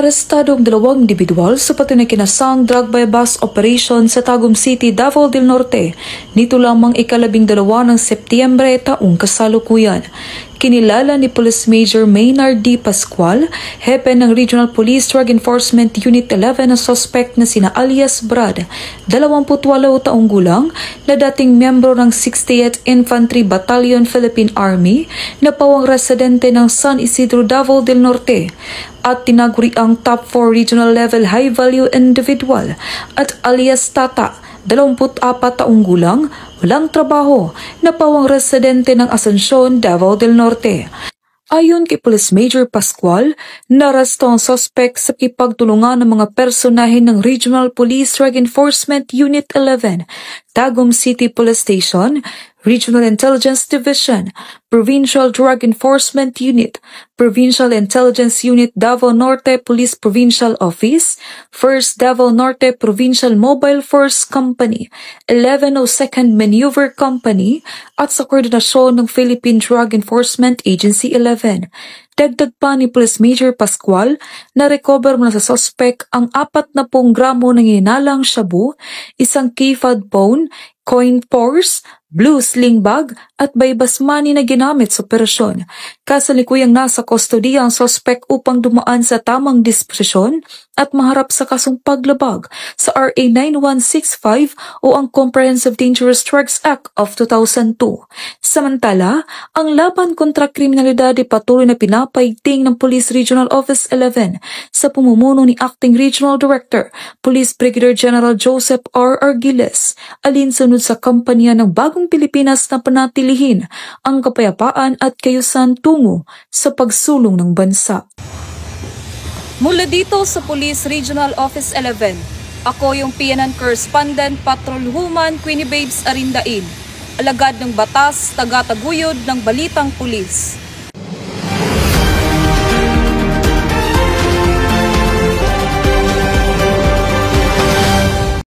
Naarestado ang dalawang individual sa patunay kinasang drug by bus operation sa Tagum City, Davao del Norte nito lamang ika-12 ng Setyembre taong kasalukuyan. Kinilala ni Police Major Maynard D. Pascual, hepe ng Regional Police Drug Enforcement Unit 11 na suspect na sina alias Brad, 28 taong gulang, na dating miyembro ng 68th Infantry Battalion Philippine Army na pawang residente ng San Isidro, Davao del Norte, at tinaguri ang top 4 regional level high value individual at alias Tata, 24 taong gulang, walang trabaho, na pawang residente ng Asuncion, Davao del Norte. Ayon kay Police Major Pascual, narasto ang suspect sa kipagtulungan ng mga personahe ng Regional Police Drug Enforcement Unit 11, Tagum City Police Station, Regional Intelligence Division, Provincial Drug Enforcement Unit, Provincial Intelligence Unit Davao Norte Police Provincial Office, 1st Davao Norte Provincial Mobile Force Company, 1102nd Maneuver Company, at sa koordinasyon ng Philippine Drug Enforcement Agency 11. Dagdag pa ni Police Major Pascual na recover mula sa suspect ang 40 gramo ng hinalang shabu, isang keypad phone, coin purse, blue sling bag at baybas money na ginamit sa operasyon. Kasalikuyang nasa kustodiya ang suspect upang dumaan sa tamang disposisyon at maharap sa kasong paglabag sa RA 9165 o ang Comprehensive Dangerous Drugs Act of 2002. Samantala, ang laban kontra kriminalidad ay patuloy na pinapaigting ng Police Regional Office 11 sa pamumuno ni Acting Regional Director, Police Brigadier General Joseph R. Argiles, alinsunod sa kampanya ng Bagong Pilipinas na panatilihin ang kapayapaan at kayusan tungo sa pagsulong ng bansa. Mula dito sa Police Regional Office 11, ako yung PNN Correspondent Patrolwoman Queenie Babes Arindain, alagad ng batas, taga-taguyod ng Balitang Pulis.